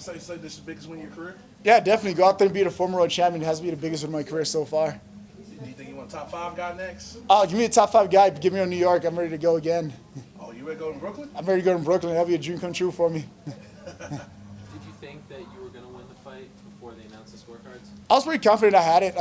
say this is the biggest win of your career? Yeah, definitely. Go out there and beat a former world champion. It has to be the biggest win of my career so far. Do you think you want a top 5 guy next? Give me a top 5 guy. Give me on New York. I'm ready to go again. Oh, you ready to go to Brooklyn? I'm ready to go to Brooklyn. That'll be a dream come true for me. Did you think that you were going to win the fight before they announced the scorecards? I was pretty confident I had it.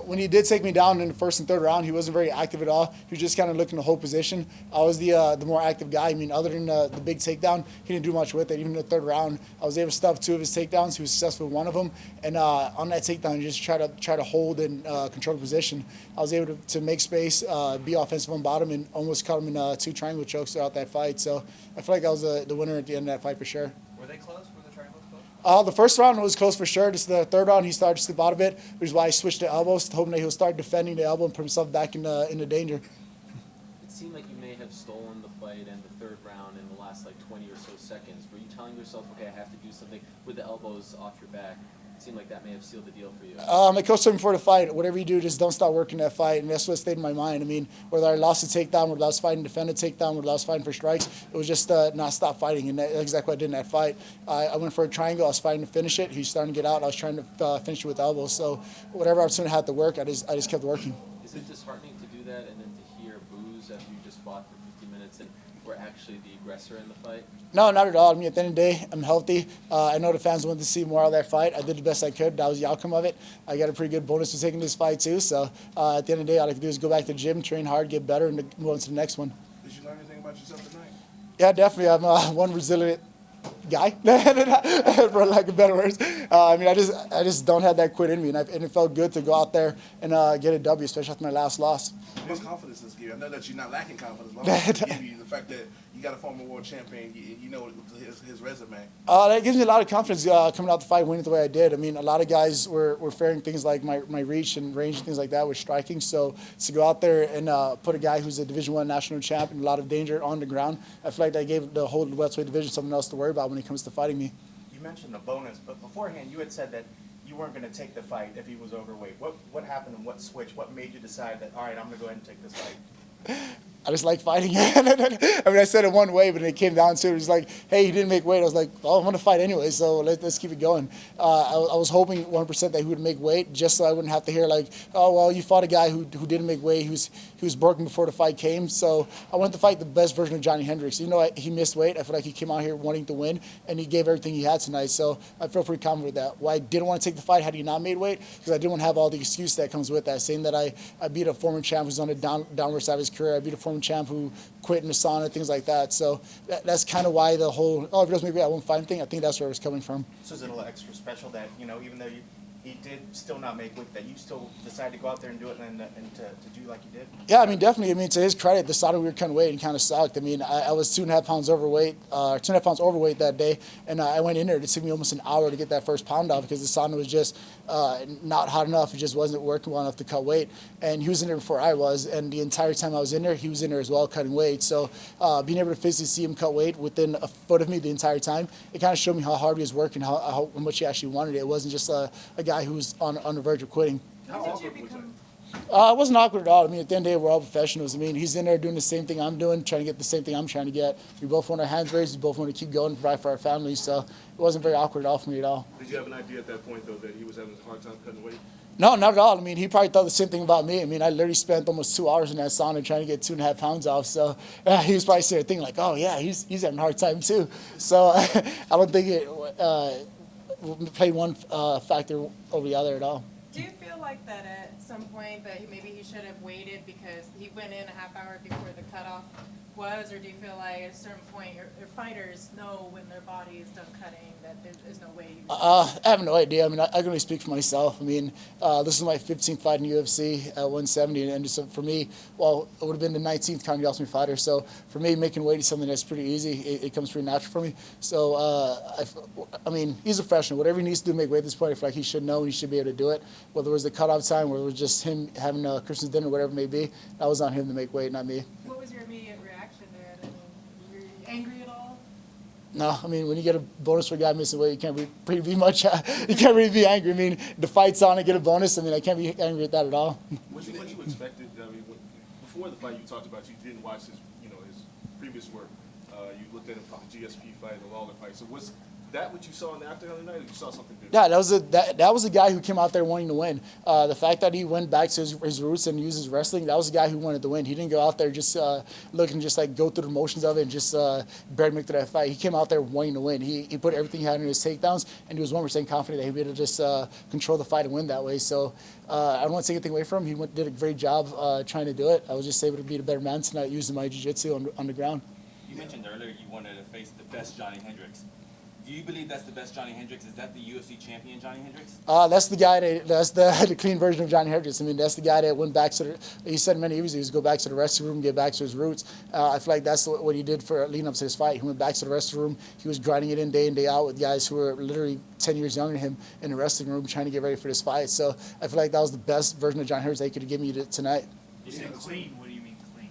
When he did take me down in the first and third round, he wasn't very active at all. He was just kind of looking to hold position. I was the more active guy. I mean, other than the big takedown, he didn't do much with it. Even in the third round, I was able to stuff 2 of his takedowns. He was successful with one of them. And on that takedown, he just try to hold and control the position. I was able to make space, be offensive on bottom, and almost caught him in 2 triangle chokes throughout that fight. So I feel like I was the winner at the end of that fight for sure. Were they close? Were the triangles close? The first round was close for sure. Just the third round, he started to slip out of it, which is why I switched to elbows, hoping that he'll start defending the elbow and put himself back into danger. It seemed like you may have stolen the fight in the third round in the last like 20 or so seconds. Were you telling yourself, okay, I have to do something with the elbows off your back? It seemed like that may have sealed the deal for you. My coach told me before the fight, whatever you do, just don't stop working that fight, and that's what stayed in my mind. I mean, whether I lost a takedown, whether I was fighting defend a takedown, whether I was fighting for strikes, it was just not stop fighting, and that's exactly what I did in that fight. I went for a triangle. I was fighting to finish it. He was starting to get out. I was trying to finish it with elbows. So whatever opportunity I had to work, I just kept working. Is it disheartening to do that and then to hear boos after you just fought for 50 minutes and were actually the aggressor in the fight? No, not at all. I mean, at the end of the day, I'm healthy. I know the fans wanted to see more of that fight. I did the best I could. That was the outcome of it. I got a pretty good bonus for taking this fight, too. So at the end of the day, all I can do is go back to the gym, train hard, get better, and move on to the next one. Did you learn anything about yourself tonight? Yeah, definitely. I'm one resilient guy, for lack of better words. I mean, I just don't have that quit in me, and it felt good to go out there and get a W, especially after my last loss. What confidence does this give you? I know that you're not lacking confidence, but what does it give you the fact that you got a former world champion, you know his resume? That gives me a lot of confidence coming out the fight, winning the way I did. I mean, a lot of guys were fearing things like my reach and range and things like that with striking. So to go out there and put a guy who's a Division I national champ in a lot of danger on the ground, I feel like that gave the whole welterweight division something else to worry about when it comes to fighting me. You mentioned the bonus, but beforehand you had said that you weren't going to take the fight if he was overweight. What happened and what switched? What made you decide that, all right, I'm going to go ahead and take this fight? I just like fighting. I mean, I said it one way, but it came down to it was like, hey, he didn't make weight. I was like, well, I'm going to fight anyway, so let's keep it going. I was hoping 1% that he would make weight just so I wouldn't have to hear like, oh, well, you fought a guy who didn't make weight. He was broken before the fight came. So I wanted to fight the best version of Johny Hendricks. Even though he missed weight, I feel like he came out here wanting to win, and he gave everything he had tonight. So I feel pretty confident with that. Why I didn't want to take the fight had he not made weight, because I didn't want to have all the excuse that comes with that, saying that I beat a former champ who's on the downward side of his career. I beat a former champ who quit in the sauna, things like that. So that's kind of why the whole, oh, if he doesn't make weight, I won't fight thing. I think that's where it was coming from. So is it a little extra special that, you know, even though he did still not make weight, that you still decided to go out there and do it and to do like you did? Yeah, I mean, definitely. I mean, to his credit, the sauna we were kind of weight and kind of sucked. I mean, I was 2.5 pounds overweight, 2.5 pounds overweight that day, and I went in there. It took me almost an hour to get that first pound off because the sauna was just not hot enough. It just wasn't working well enough to cut weight. And he was in there before I was, and the entire time I was in there, he was in there as well, cutting weight. So being able to physically see him cut weight within a foot of me the entire time, it kind of showed me how hard he was working, how much he actually wanted it. It wasn't just a guy who was on the verge of quitting. How awkward was it? It wasn't awkward at all. I mean, at the end of the day, we're all professionals. I mean, he's in there doing the same thing I'm doing, trying to get the same thing I'm trying to get. We both want our hands raised. We both want to keep going and provide for our families. So it wasn't very awkward at all for me at all. Did you have an idea at that point, though, that he was having a hard time cutting weight? No, not at all. I mean, he probably thought the same thing about me. I mean, I literally spent almost 2 hours in that sauna trying to get 2.5 pounds off. So he was probably sitting there thinking like, oh, yeah, he's having a hard time too. So I don't think it played one factor over the other at all. Do you feel like that at some point that maybe he should have waited because he went in a half hour before the cutoff was, or do you feel like at a certain point your fighters know when their body is done cutting that there's no way you I have no idea. I mean, I can only speak for myself. I mean, this is my 15th fight in UFC at 170, and just for me, well, it would have been the 19th kind of Ultimate Fighter. So for me, making weight is something that's pretty easy. It comes pretty natural for me. So, I mean, he's a professional. Whatever he needs to do to make weight at this point, I feel like he should know and he should be able to do it. Whether it was the cutoff time, whether it was just him having a Christmas dinner, whatever it may be, that was on him to make weight, not me. What was your immediate reaction there? I mean, were you angry at all? No, I mean, when you get a bonus for a guy missing weight, you can't really be much. You can't really be angry. I mean, the fight's on, I get a bonus. I mean, I can't be angry at that at all. What you expected? I mean, before the fight, you talked about you didn't watch his previous work. You looked at him from the GSP fight, the Lawler fight. So that what you saw in the octagon tonight, or you saw something different? Yeah, that was a guy who came out there wanting to win. The fact that he went back to his roots and used his wrestling, that was a guy who wanted to win. He didn't go out there just looking just like go through the motions of it and just barely make it to that fight. He came out there wanting to win. He put everything he had in his takedowns, and he was 100% confident that he'd be able to just control the fight and win that way. So I don't want to take anything away from him. He did a great job trying to do it. I was just able to be a better man tonight using my jiu-jitsu on the ground. You mentioned earlier you wanted to face the best Johny Hendricks. Do you believe that's the best Johny Hendricks? Is that the UFC champion Johny Hendricks? That's the guy that's the clean version of Johny Hendricks. I mean, that's the guy that went back to he said in many interviews, go back to the wrestling room, get back to his roots. I feel like that's what he did for leading up to his fight. He went back to the wrestling room. He was grinding it in day out with guys who were literally 10 years younger than him in the wrestling room trying to get ready for this fight. So I feel like that was the best version of Johny Hendricks they could have given me tonight. You said clean. What do you mean clean?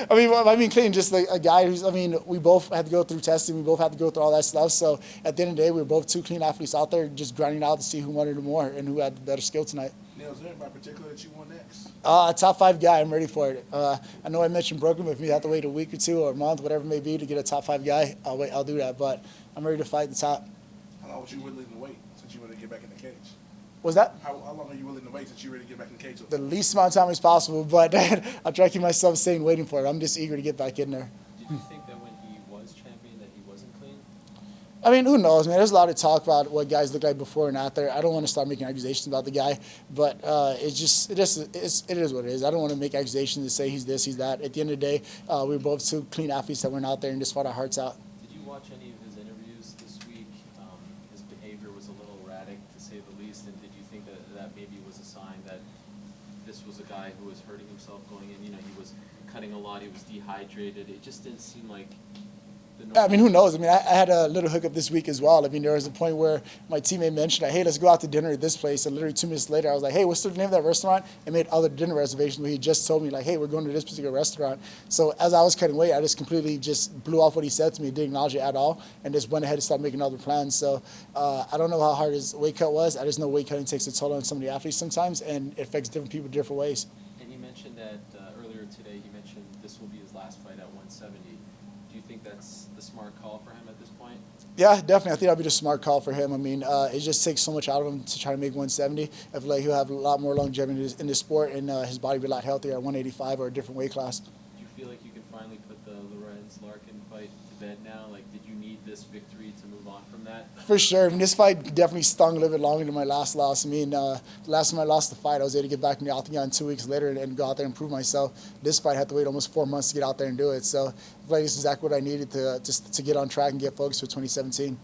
I mean, clean, just like a guy who's, I mean, we both had to go through testing. We both had to go through all that stuff. So at the end of the day, we were both two clean athletes out there just grinding out to see who wanted it more and who had the better skill tonight. Neil, is there anybody particular that you want next? Top 5 guy, I'm ready for it. I know I mentioned Brooklyn, but if we have to wait a week or 2 or a month, whatever it may be, to get a top 5 guy, I'll do that. But I'm ready to fight the top. How long would you willing to wait since you want to get back in the cage? Was that? How long are you willing to wait since you're ready to get back in the cage? The least amount of time as possible, but I'll try to keep myself sane waiting for it. I'm just eager to get back in there. Did you think that when he was champion that he wasn't clean? I mean, who knows, man? There's a lot of talk about what guys look like before and after. I don't want to start making accusations about the guy, but it is what it is. I don't want to make accusations and say he's this, he's that. At the end of the day, we were both two clean athletes that went out there and just fought our hearts out. Did you watch any of his interviews this week? His behavior was a little erratic, to say the least, and did you think that maybe was a sign that this was a guy who was hurting himself going in? You know, he was cutting a lot, he was dehydrated. It just didn't seem like I mean, who knows? I mean, I had a little hookup this week as well. I mean, there was a point where my teammate mentioned, hey, let's go out to dinner at this place. And literally 2 minutes later, I was like, hey, what's the name of that restaurant? And made other dinner reservations where he just told me, like, hey, we're going to this particular restaurant. So as I was cutting weight, I just completely just blew off what he said to me, didn't acknowledge it at all, and just went ahead and started making other plans. So I don't know how hard his weight cut was. I just know weight cutting takes a toll on some of the athletes sometimes, and it affects different people different ways. And he mentioned that earlier today, he mentioned this will be his last fight at 170. Do you think that's the smart call for him at this point? Yeah, definitely. I think that'll be the smart call for him. I mean, it just takes so much out of him to try to make 170. I feel like he'll have a lot more longevity in this sport, and his body will be a lot healthier at 185 or a different weight class. Do you feel like you can finally put the Lorenz-Larkin fight to bed now? Like, did you need this victory to move on from that? For sure. I mean, this fight definitely stung a little bit longer than my last loss. I mean, the last time I lost the fight, I was able to get back in the octagon 2 weeks later and go out there and prove myself. This fight, I had to wait almost 4 months to get out there and do it. So I feel like this is exactly what I needed to get on track and get focused for 2017.